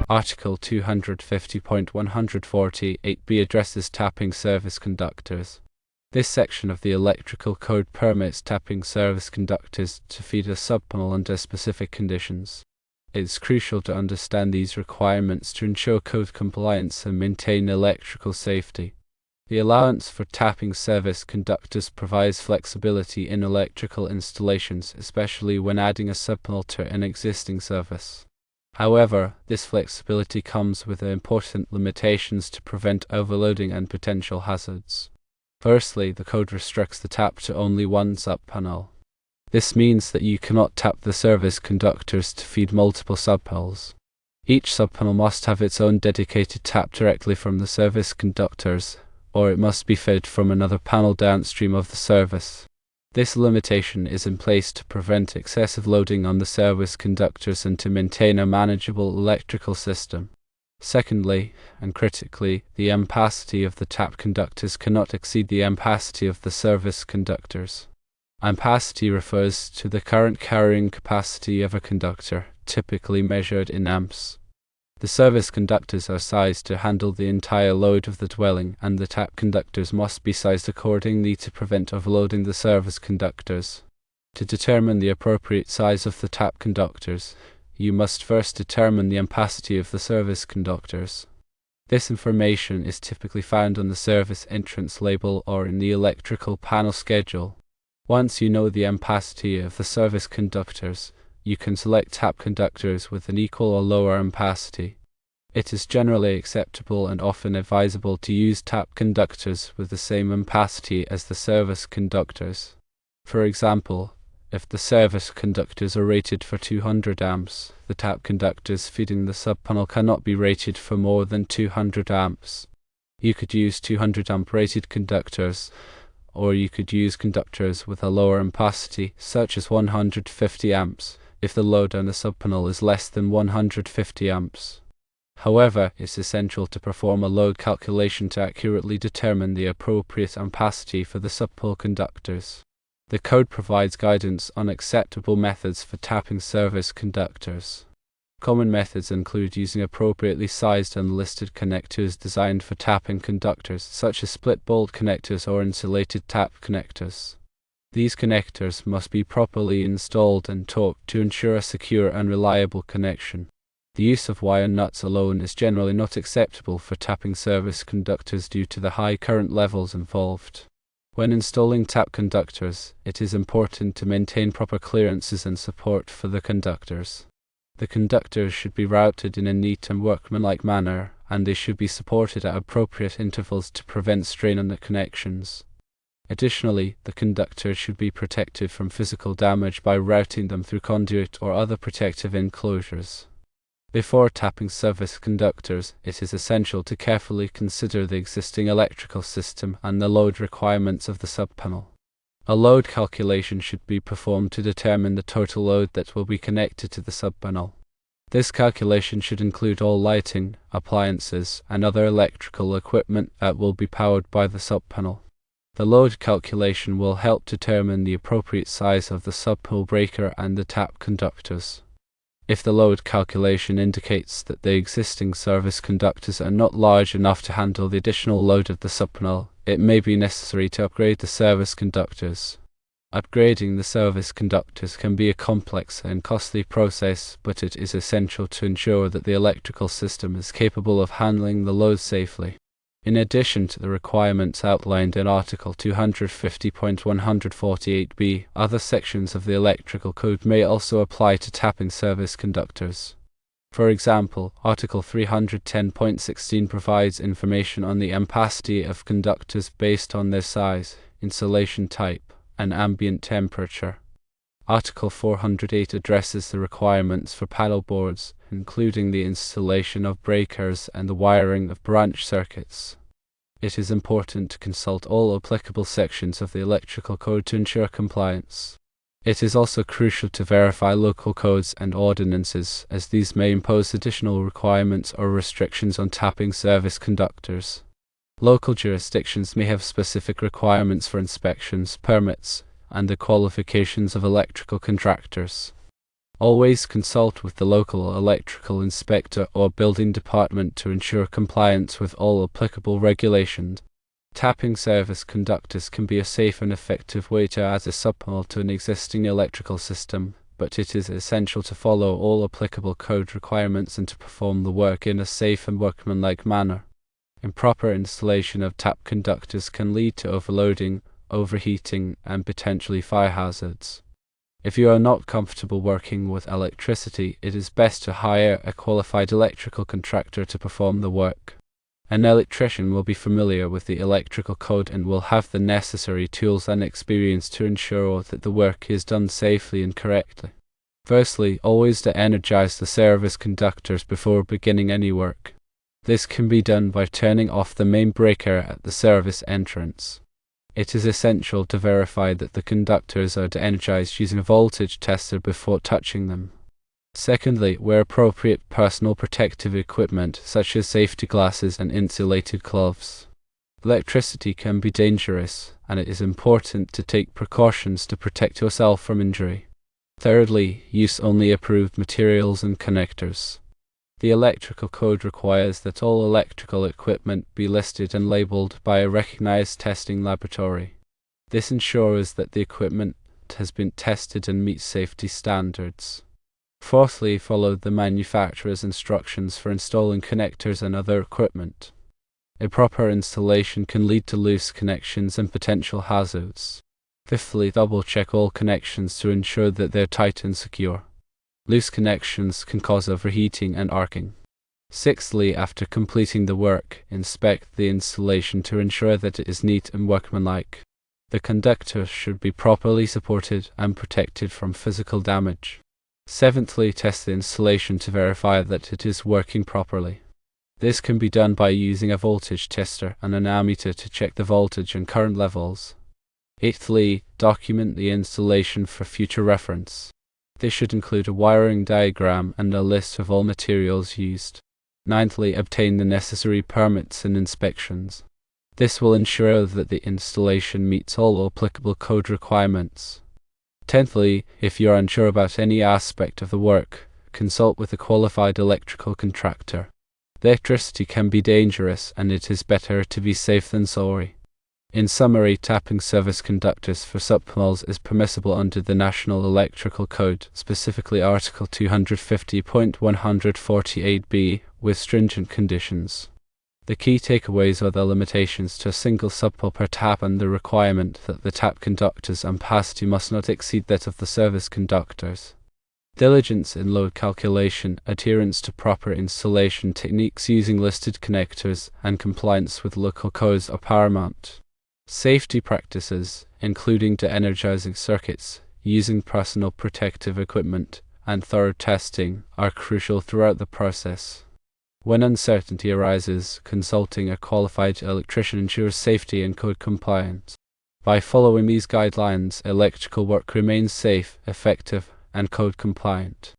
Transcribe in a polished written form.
Article 250.148b addresses tapping service conductors. This section of the electrical code permits tapping service conductors to feed a subpanel under specific conditions. It is crucial to understand these requirements to ensure code compliance and maintain electrical safety. The allowance for tapping service conductors provides flexibility in electrical installations, especially when adding a subpanel to an existing service. However, this flexibility comes with important limitations to prevent overloading and potential hazards. Firstly, the code restricts the tap to only one subpanel. This means that you cannot tap the service conductors to feed multiple subpanels. Each subpanel must have its own dedicated tap directly from the service conductors, or it must be fed from another panel downstream of the service. This limitation is in place to prevent excessive loading on the service conductors and to maintain a manageable electrical system. Secondly, and critically, the ampacity of the tap conductors cannot exceed the ampacity of the service conductors. Ampacity refers to the current carrying capacity of a conductor, typically measured in amps. The service conductors are sized to handle the entire load of the dwelling, and the tap conductors must be sized accordingly to prevent overloading the service conductors. To determine the appropriate size of the tap conductors, you must first determine the ampacity of the service conductors. This information is typically found on the service entrance label or in the electrical panel schedule. Once you know the ampacity of the service conductors, you can select tap conductors with an equal or lower ampacity. It is generally acceptable and often advisable to use tap conductors with the same ampacity as the service conductors. For example, if the service conductors are rated for 200 amps, the tap conductors feeding the subpanel cannot be rated for more than 200 amps. You could use 200 amp rated conductors, or you could use conductors with a lower ampacity, such as 150 amps, if the load on the subpanel is less than 150 amps. However, it's essential to perform a load calculation to accurately determine the appropriate ampacity for the subpanel conductors. The code provides guidance on acceptable methods for tapping service conductors. Common methods include using appropriately sized and listed connectors designed for tapping conductors, such as split bolt connectors or insulated tap connectors. These connectors must be properly installed and torqued to ensure a secure and reliable connection. The use of wire nuts alone is generally not acceptable for tapping service conductors due to the high current levels involved. When installing tap conductors, it is important to maintain proper clearances and support for the conductors. The conductors should be routed in a neat and workmanlike manner, and they should be supported at appropriate intervals to prevent strain on the connections. Additionally, the conductors should be protected from physical damage by routing them through conduit or other protective enclosures. Before tapping service conductors, it is essential to carefully consider the existing electrical system and the load requirements of the subpanel. A load calculation should be performed to determine the total load that will be connected to the subpanel. This calculation should include all lighting, appliances, and other electrical equipment that will be powered by the subpanel. The load calculation will help determine the appropriate size of the subpanel breaker and the tap conductors. If the load calculation indicates that the existing service conductors are not large enough to handle the additional load of the subpanel, it may be necessary to upgrade the service conductors. Upgrading the service conductors can be a complex and costly process, but it is essential to ensure that the electrical system is capable of handling the load safely. In addition to the requirements outlined in Article 250.148b, other sections of the electrical code may also apply to tapping service conductors. For example, Article 310.16 provides information on the ampacity of conductors based on their size, insulation type, and ambient temperature. Article 408 addresses the requirements for panel boards, including the installation of breakers and the wiring of branch circuits. It is important to consult all applicable sections of the electrical code to ensure compliance. It is also crucial to verify local codes and ordinances, as these may impose additional requirements or restrictions on tapping service conductors. Local jurisdictions may have specific requirements for inspections, permits, and the qualifications of electrical contractors. Always consult with the local electrical inspector or building department to ensure compliance with all applicable regulations. Tapping service conductors can be a safe and effective way to add a subpanel to an existing electrical system, but it is essential to follow all applicable code requirements and to perform the work in a safe and workmanlike manner. Improper installation of tap conductors can lead to overloading, overheating, and potentially fire hazards. If you are not comfortable working with electricity, it is best to hire a qualified electrical contractor to perform the work. An electrician will be familiar with the electrical code and will have the necessary tools and experience to ensure that the work is done safely and correctly. Firstly, always de-energize the service conductors before beginning any work. This can be done by turning off the main breaker at the service entrance. It is essential to verify that the conductors are de-energized using a voltage tester before touching them. Secondly, wear appropriate personal protective equipment such as safety glasses and insulated gloves. Electricity can be dangerous, and it is important to take precautions to protect yourself from injury. Thirdly, use only approved materials and connectors. The electrical code requires that all electrical equipment be listed and labeled by a recognized testing laboratory. This ensures that the equipment has been tested and meets safety standards. Fourthly, follow the manufacturer's instructions for installing connectors and other equipment. Improper installation can lead to loose connections and potential hazards. Fifthly, double-check all connections to ensure that they're tight and secure. Loose connections can cause overheating and arcing. Sixthly, after completing the work, inspect the installation to ensure that it is neat and workmanlike. The conductors should be properly supported and protected from physical damage. Seventhly, test the installation to verify that it is working properly. This can be done by using a voltage tester and an ammeter to check the voltage and current levels. Eighthly, document the installation for future reference. This should include a wiring diagram and a list of all materials used. Ninthly, obtain the necessary permits and inspections. This will ensure that the installation meets all applicable code requirements. Tenthly, if you are unsure about any aspect of the work, consult with a qualified electrical contractor. Electricity can be dangerous, and it is better to be safe than sorry. In summary, tapping service conductors for subpanels is permissible under the National Electrical Code, specifically Article 250.148b, with stringent conditions. The key takeaways are the limitations to a single subpanel per tap and the requirement that the tap conductor's ampacity must not exceed that of the service conductors. Diligence in load calculation, adherence to proper installation techniques using listed connectors, and compliance with local codes are paramount. Safety practices, including de-energizing circuits, using personal protective equipment, and thorough testing, are crucial throughout the process. When uncertainty arises, consulting a qualified electrician ensures safety and code compliance. By following these guidelines, electrical work remains safe, effective, and code compliant.